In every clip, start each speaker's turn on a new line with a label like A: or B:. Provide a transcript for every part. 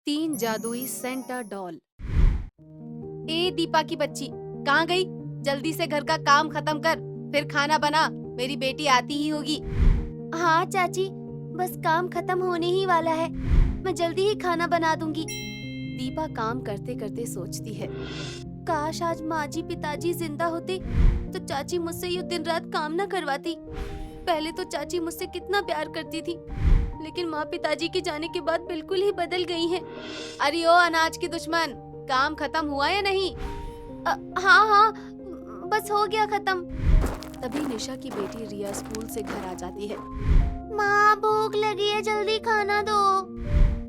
A: तीन जादुई Santa doll. ए दीपा की बच्ची, कहाँ गई? जल्दी से घर का काम खत्म कर, फिर खाना बना, मेरी बेटी आती ही होगी। हाँ चाची, बस काम खत्म होने ही वाला है, मैं जल्दी ही खाना बना दूंगी। दीपा काम करते करते सोचती है, काश आज माँ जी पिताजी जिंदा होते तो चाची मुझसे ये दिन रात काम न करवाती। पहले तो चाची मुझसे कितना प्यार करती थी, लेकिन माँ पिताजी के जाने के बाद बिल्कुल ही बदल गई हैं। अरे ओ अनाज की दुश्मन, काम खत्म हुआ या नहीं? हाँ हाँ, बस हो गया खत्म। तभी निशा की बेटी रिया स्कूल से घर आ जाती है। माँ भूख लगी है, जल्दी खाना दो।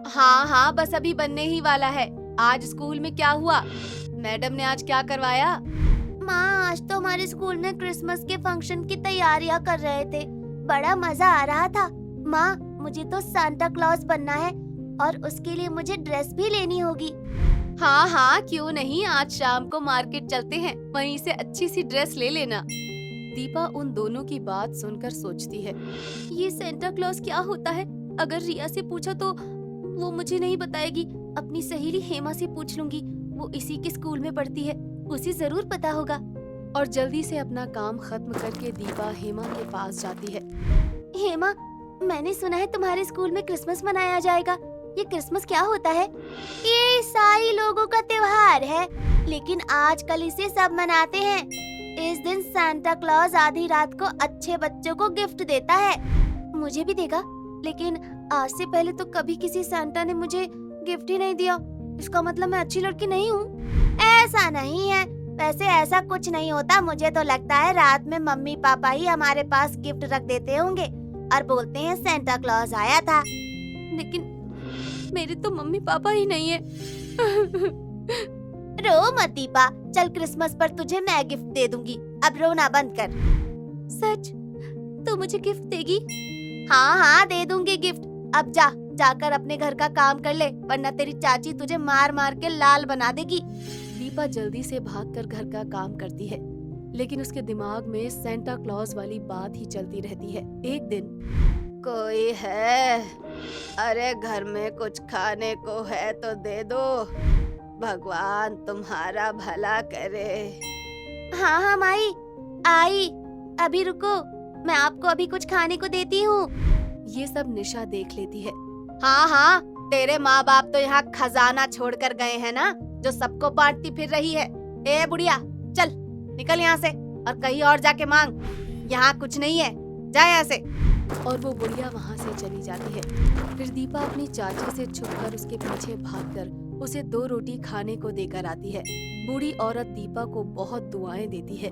A: हाँ हाँ, बस अभी बनने ही वाला है। आज स्कूल में क्या हुआ? मैडम ने आज क्या करवाया? माँ, आज तो हमारे स्कूल में क्रिसमस के फंक्शन की तैयारियां कर रहे थे, बड़ा मजा आ रहा था। माँ, मुझे तो सांता क्लॉज बनना है और उसके लिए मुझे ड्रेस भी लेनी होगी। हाँ हाँ, क्यों नहीं, आज शाम को मार्केट चलते हैं, वहीं से अच्छी सी ड्रेस ले लेना। दीपा उन दोनों की बात सुनकर सोचती है, ये सेंटा क्लॉज क्या होता है? अगर रिया से पूछा तो वो मुझे नहीं बताएगी। अपनी सहेली हेमा से पूछ लूंगी, वो इसी के स्कूल में पढ़ती है, उसे जरूर पता होगा। और जल्दी से अपना काम खत्म करके दीपा हेमा के पास जाती है। हेमा, मैंने सुना है तुम्हारे स्कूल में क्रिसमस मनाया जाएगा। ये क्रिसमस क्या होता है? ये ईसाई लोगों का त्योहार है, लेकिन आजकल इसे सब मनाते हैं। इस दिन सांता क्लॉज आधी रात को अच्छे बच्चों को गिफ्ट देता है। मुझे भी देगा, लेकिन आज से पहले तो कभी किसी सांता ने मुझे गिफ्ट ही नहीं दिया। इसका मतलब मैं अच्छी लड़की नहीं हूँ? ऐसा नहीं है, वैसे ऐसा कुछ नहीं होता। मुझे तो लगता है रात में मम्मी पापा ही हमारे पास गिफ्ट रख देते होंगे और बोलते हैं सेंटा क्लॉज आया था। लेकिन मेरे तो मम्मी पापा ही नहीं है। रो मत दीपा, चल क्रिसमस पर तुझे मैं गिफ्ट दे दूंगी, अब रोना बंद कर। सच? तो मुझे गिफ्ट देगी? हाँ हाँ, दे दूंगी गिफ्ट। अब जाकर अपने घर का काम कर ले, वरना तेरी चाची तुझे मार मार के लाल बना देगी। दीपा जल्दी से भागकर घर का काम करती है, लेकिन उसके दिमाग में सेंटा क्लॉज वाली बात ही चलती रहती है। एक दिन, कोई है? अरे घर में कुछ खाने को है तो दे दो, भगवान तुम्हारा भला करे। हाँ हाँ माई, आई, अभी रुको, मैं आपको अभी कुछ खाने को देती हूँ। ये सब निशा देख लेती है। हाँ हाँ, तेरे माँ बाप तो यहाँ खजाना छोड़कर गए हैं ना, जो सबको बांटती फिर रही है। ए बुढ़िया, चल निकल यहाँ से और कहीं और जाके मांग, यहाँ कुछ नहीं है, जा यहाँ से। और वो बुढ़िया वहाँ से चली जाती है। फिर दीपा अपनी चाची से छुपकर उसके पीछे भागकर उसे 2 रोटी खाने को देकर आती है। बूढ़ी औरत दीपा को बहुत दुआएं देती है।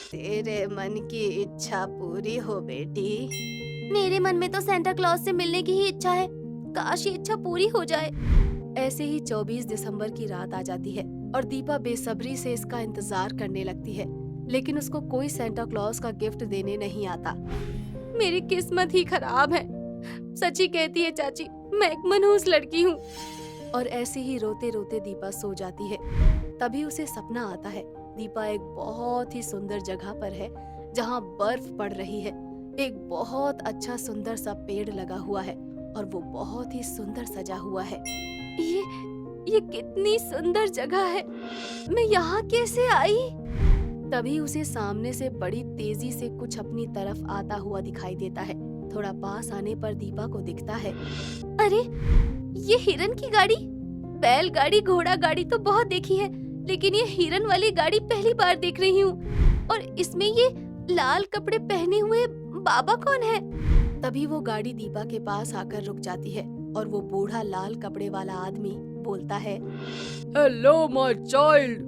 A: तेरे मन की इच्छा पूरी हो बेटी। मेरे मन में तो सेंटा क्लॉज से मिलने की ही इच्छा है, काश ये इच्छा पूरी हो जाए। ऐसे ही 24 दिसंबर की रात आ जाती है और दीपा बेसब्री से इसका इंतजार करने लगती है, लेकिन उसको कोई सेंटा क्लॉज का गिफ्ट देने नहीं आता। मेरी किस्मत ही खराब है, सच्ची कहती है चाची, मैं एक मनहूस लड़की हूँ। और ऐसे ही रोते रोते दीपा सो जाती है। तभी उसे सपना आता है, दीपा एक बहुत ही सुंदर जगह पर है, जहाँ बर्फ पड़ रही है। एक बहुत अच्छा सुंदर सा पेड़ लगा हुआ है और वो बहुत ही सुंदर सजा हुआ है। ये कितनी सुंदर जगह है, मैं यहाँ कैसे आई? तभी उसे सामने से बड़ी तेजी से कुछ अपनी तरफ आता हुआ दिखाई देता है। थोड़ा पास आने पर दीपा को दिखता है, अरे ये हिरन की गाड़ी। बैलगाड़ी घोड़ा गाड़ी तो बहुत देखी है, लेकिन ये हिरन वाली गाड़ी पहली बार देख रही हूँ। और इसमें ये लाल कपड़े पहने हुए बाबा कौन है? तभी वो गाड़ी दीपा के पास आकर रुक जाती है और वो बूढ़ा लाल कपड़े वाला आदमी बोलता है,
B: हेलो माय चाइल्ड,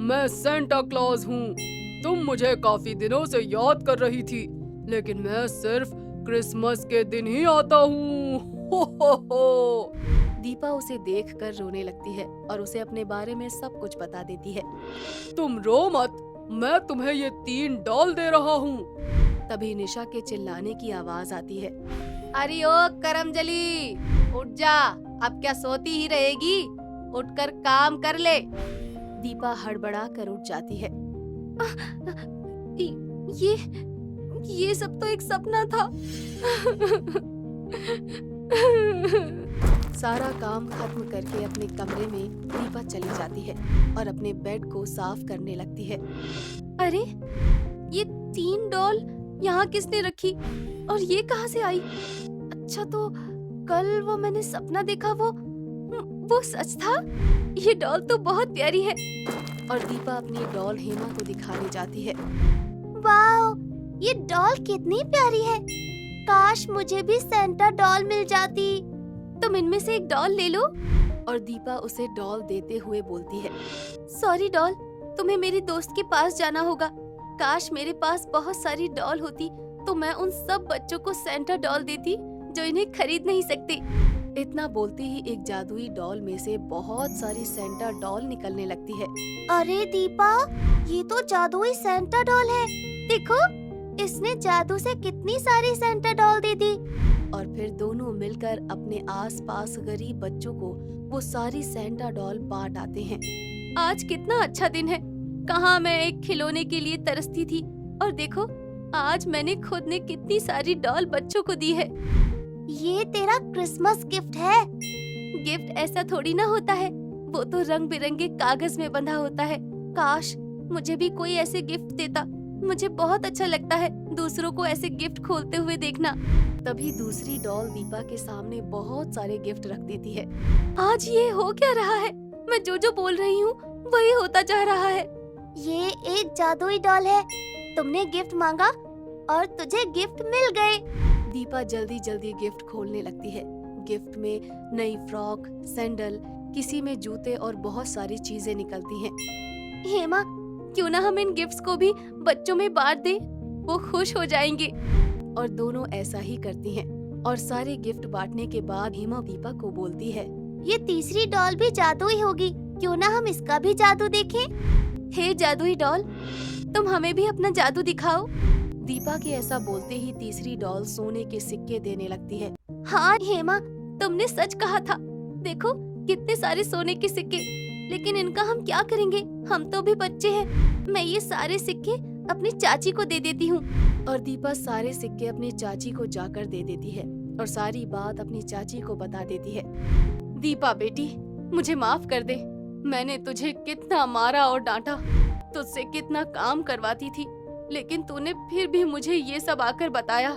B: मैं सेंटा क्लॉज हूँ। तुम मुझे काफी दिनों से याद कर रही थी, लेकिन मैं सिर्फ क्रिसमस के दिन ही आता हूँ। हो।
A: दीपा उसे देखकर रोने लगती है और उसे अपने बारे में सब कुछ बता देती है।
B: तुम रो मत, मैं तुम्हें ये 3 डॉल दे रहा हूँ।
A: तभी निशा के चिल्लाने की आवाज आती है, अरे ओ करमजली, उठ जा, अब क्या सोती ही रहेगी, उठकर काम कर ले। दीपा हड़बड़ा कर उठ जाती है। ये सब तो एक सपना था।
B: सारा काम खत्म करके अपने कमरे में दीपा चली जाती है और अपने बेड को साफ करने लगती है। अरे ये 3 डॉल यहाँ किसने रखी और ये कहाँ से आई? अच्छा तो कल वो मैंने सपना देखा वो सच था। ये डॉल तो बहुत प्यारी है। और दीपा अपनी डॉल हेमा को दिखाने जाती है।
A: वाओ, ये डॉल कितनी प्यारी है। काश मुझे भी सेंटा डॉल मिल जाती।
B: तुम इनमें से एक डॉल ले लो। और दीपा उसे डॉल देते हुए बोलती है, सॉरी डॉल, तुम्हें मेरी दोस्त के पास जाना होगा। काश मेरे पास बहुत सारी डॉल होती तो मैं उन सब बच्चों को सेंटा डॉल देती जो इन्हें खरीद नहीं सकते। इतना बोलते ही एक जादुई डॉल में से बहुत सारी सेंटा डॉल निकलने लगती है।
A: अरे दीपा, ये तो जादुई सेंटा डॉल है। देखो, इसने जादू से कितनी सारी सेंटा डॉल दे दी।
B: और फिर दोनों मिलकर अपने आसपास गरीब बच्चों को वो सारी सेंटा डॉल बांट आते हैं। आज कितना अच्छा दिन है। कहाँ मैं एक खिलौने के लिए तरसती थी और देखो आज मैंने खुद ने कितनी सारी डॉल बच्चों को दी है।
A: ये तेरा क्रिसमस गिफ्ट है।
B: गिफ्ट ऐसा थोड़ी ना होता है, वो तो रंग बिरंगे कागज में बंधा होता है। काश मुझे भी कोई ऐसे गिफ्ट देता। मुझे बहुत अच्छा लगता है दूसरों को ऐसे गिफ्ट खोलते हुए देखना। तभी दूसरी डॉल दीपा के सामने बहुत सारे गिफ्ट रख देती है। आज ये हो क्या रहा है? मैं जो बोल रही हूँ वही होता जा रहा है।
A: ये एक जादुई डॉल है। तुमने गिफ्ट मांगा और तुझे गिफ्ट मिल गए।
B: दीपा जल्दी जल्दी गिफ्ट खोलने लगती है। गिफ्ट में नई फ्रॉक, सैंडल, किसी में जूते और बहुत सारी चीजें निकलती हैं। हेमा, क्यों ना हम इन गिफ्ट्स को भी बच्चों में बांट दें? वो खुश हो जाएंगे। और दोनों ऐसा ही करती हैं। और सारे गिफ्ट बांटने के बाद हेमा दीपा को बोलती है,
A: ये तीसरी डॉल भी जादुई होगी। क्यों ना हम इसका भी जादू देखें?
B: हे जादुई डॉल, तुम हमें भी अपना जादू दिखाओ। दीपा के ऐसा बोलते ही तीसरी डॉल सोने के सिक्के देने लगती है। हाँ हेमा, तुमने सच कहा था। देखो कितने सारे सोने के सिक्के। लेकिन इनका हम क्या करेंगे? हम तो भी बच्चे हैं। मैं ये सारे सिक्के अपनी चाची को दे देती हूँ। और दीपा सारे सिक्के अपनी चाची को जाकर दे देती है और सारी बात अपनी चाची को बता देती है। दीपा बेटी, मुझे माफ कर दे। मैंने तुझे कितना मारा और डांटा, तुझसे कितना काम करवाती थी, लेकिन तूने फिर भी मुझे ये सब आकर बताया।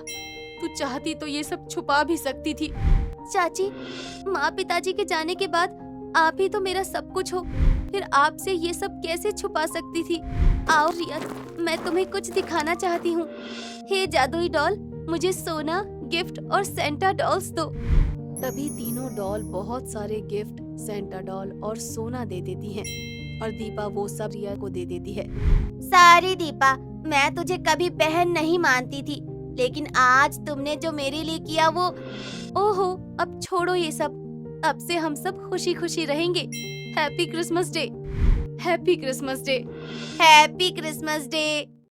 B: तू चाहती तो ये सब छुपा भी सकती थी। चाची, माँ पिताजी के जाने के बाद आप ही तो मेरा सब कुछ हो, फिर आपसे ये सब कैसे छुपा सकती थी? आओ रिया, मैं तुम्हें कुछ दिखाना चाहती हूँ। हे जादुई डॉल, मुझे सोना, गिफ्ट और सेंटा डॉल्स दो। तभी तीनों डॉल बहुत सारे गिफ्ट, सेंटा डॉल और सोना दे देती हैं और दीपा वो सब रिया को दे देती है।
A: सारी दीपा, मैं तुझे कभी बहन नहीं मानती थी, लेकिन आज तुमने जो मेरे लिए किया वो।
B: ओहो, अब छोड़ो ये सब। अब से हम सब खुशी खुशी रहेंगे। Happy Christmas day. Happy Christmas day.
A: Happy Christmas day.